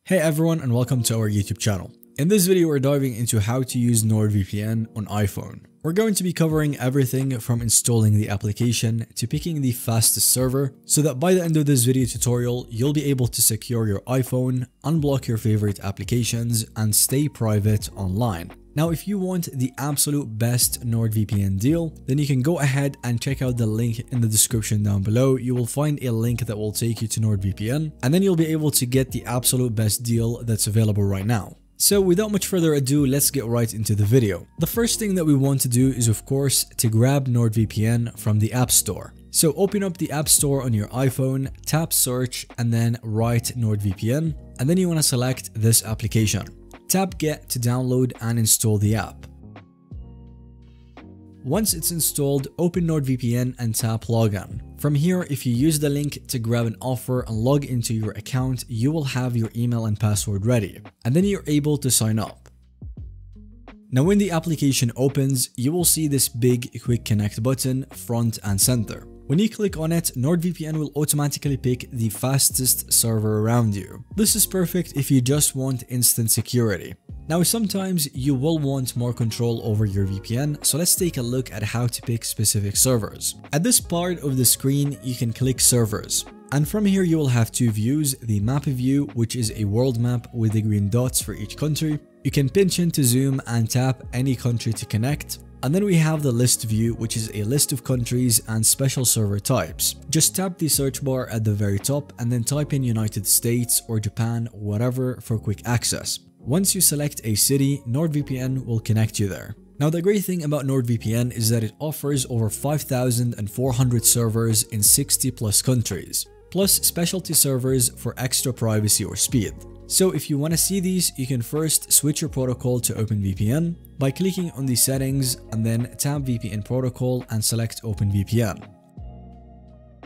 Hey everyone, and welcome to our YouTube channel. In this video we're diving into how to use Nordvpn on iPhone. We're going to be covering everything from installing the application to picking the fastest server, so that by the end of this video tutorial you'll be able to secure your iPhone, unblock your favorite applications, and stay private online. Now, if you want the absolute best Nordvpn deal, then you can go ahead and check out the link in the description down below. You will find a link that will take you to Nordvpn, and then you'll be able to get the absolute best deal that's available right now. So without much further ado, let's get right into the video. The first thing that we want to do is, of course, to grab Nordvpn from the App Store. So open up the App Store on your iPhone, tap search, and then write Nordvpn, and then you want to select this application. Tap Get to download and install the app. Once it's installed, open Nordvpn and tap Login. From here, if you use the link to grab an offer and log into your account, you will have your email and password ready, and then you're able to sign up. Now when the application opens, you will see this big Quick Connect button front and center. When you click on it, Nordvpn will automatically pick the fastest server around you. This is perfect if you just want instant security. Now sometimes you will want more control over your VPN, so let's take a look at how to pick specific servers. At this part of the screen, you can click Servers. And from here you will have two views, the map view, which is a world map with the green dots for each country. You can pinch in to zoom and tap any country to connect. And then we have the list view, which is a list of countries and special server types. Just tap the search bar at the very top and then type in United States or Japan, whatever, for quick access. Once you select a city, Nordvpn will connect you there. Now the great thing about Nordvpn is that it offers over 5,400 servers in 60 plus countries, plus specialty servers for extra privacy or speed. So if you want to see these, you can first switch your protocol to OpenVPN by clicking on the settings and then tap VPN protocol and select OpenVPN.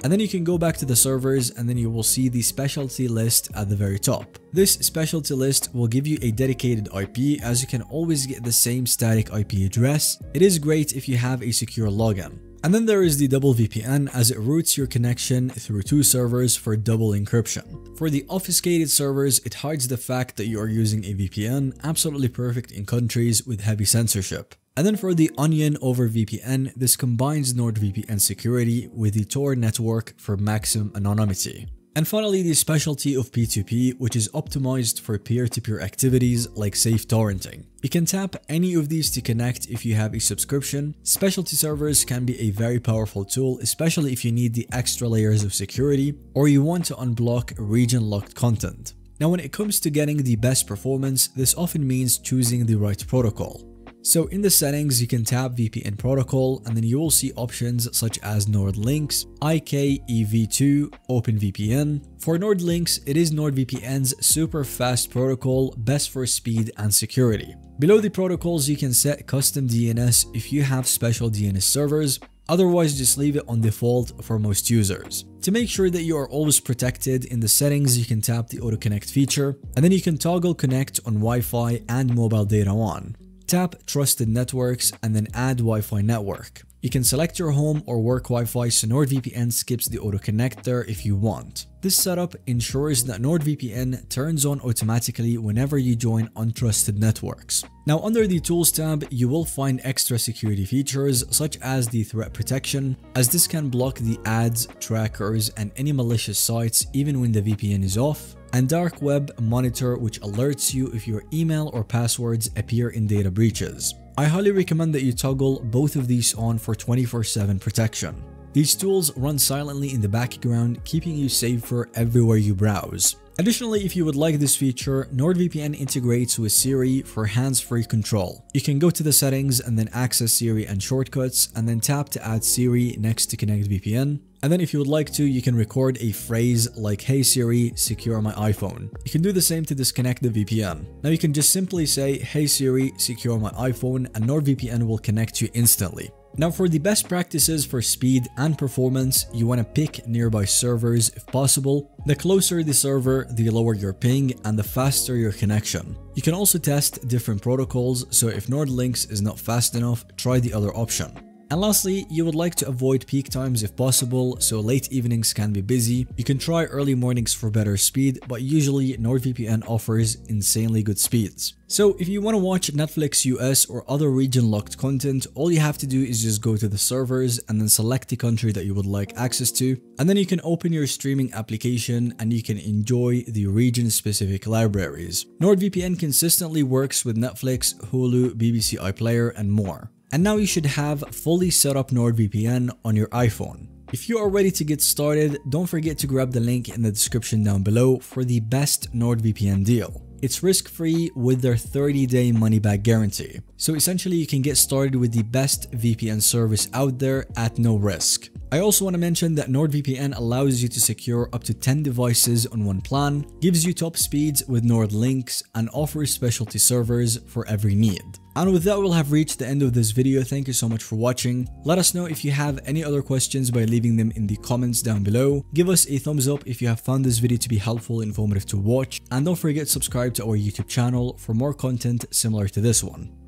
And then you can go back to the servers and then you will see the specialty list at the very top. This specialty list will give you a dedicated IP, as you can always get the same static IP address. It is great if you have a secure login. And then there is the double VPN, as it routes your connection through two servers for double encryption. For the obfuscated servers, it hides the fact that you are using a VPN, absolutely perfect in countries with heavy censorship. And then for the Onion over VPN, this combines NordVPN security with the Tor network for maximum anonymity. And finally, the specialty of P2P, which is optimized for peer-to-peer activities like safe torrenting. You can tap any of these to connect if you have a subscription. Specialty servers can be a very powerful tool, especially if you need the extra layers of security or you want to unblock region-locked content. Now when it comes to getting the best performance, this often means choosing the right protocol. So in the settings, you can tap VPN protocol and then you will see options such as NordLynx, IKEv2, OpenVPN. For NordLynx, it is NordVPN's super fast protocol, best for speed and security. Below the protocols, you can set custom DNS if you have special DNS servers. Otherwise, just leave it on default for most users. To make sure that you are always protected, in the settings you can tap the auto connect feature and then you can toggle connect on Wi-Fi and mobile data on. Tap Trusted Networks and then Add Wi-Fi Network. You can select your home or work Wi-Fi, so Nordvpn skips the auto connect there if you want. This setup ensures that Nordvpn turns on automatically whenever you join untrusted networks. Now under the Tools tab, you will find extra security features such as the threat protection, as this can block the ads, trackers, and any malicious sites even when the VPN is off, and Dark Web Monitor, which alerts you if your email or passwords appear in data breaches. I highly recommend that you toggle both of these on for 24/7 protection. These tools run silently in the background, keeping you safer everywhere you browse. Additionally, if you would like this feature, NordVPN integrates with Siri for hands-free control. You can go to the settings and then access Siri and shortcuts and then tap to add Siri next to Connect VPN. And then if you would like to, you can record a phrase like, "Hey Siri, secure my iPhone." You can do the same to disconnect the VPN. Now you can just simply say, "Hey Siri, secure my iPhone," and Nordvpn will connect you instantly. Now for the best practices for speed and performance, you want to pick nearby servers if possible. The closer the server, the lower your ping and the faster your connection. You can also test different protocols, so if NordLynx is not fast enough, try the other option. And lastly, you would like to avoid peak times if possible, so late evenings can be busy. You can try early mornings for better speed, but usually Nordvpn offers insanely good speeds. So if you want to watch Netflix US or other region locked content, all you have to do is just go to the servers and then select the country that you would like access to, and then you can open your streaming application and you can enjoy the region specific libraries. Nordvpn consistently works with Netflix, Hulu, BBC iPlayer and more. And now you should have fully set up Nordvpn on your iPhone. If you are ready to get started, don't forget to grab the link in the description down below for the best Nordvpn deal. It's risk-free with their 30-day money-back guarantee. So essentially you can get started with the best VPN service out there at no risk. I also want to mention that Nordvpn allows you to secure up to 10 devices on one plan, gives you top speeds with Nord links, and offers specialty servers for every need. And with that, we'll have reached the end of this video. Thank you so much for watching. Let us know if you have any other questions by leaving them in the comments down below. Give us a thumbs up if you have found this video to be helpful and informative to watch. And don't forget to subscribe to our YouTube channel for more content similar to this one.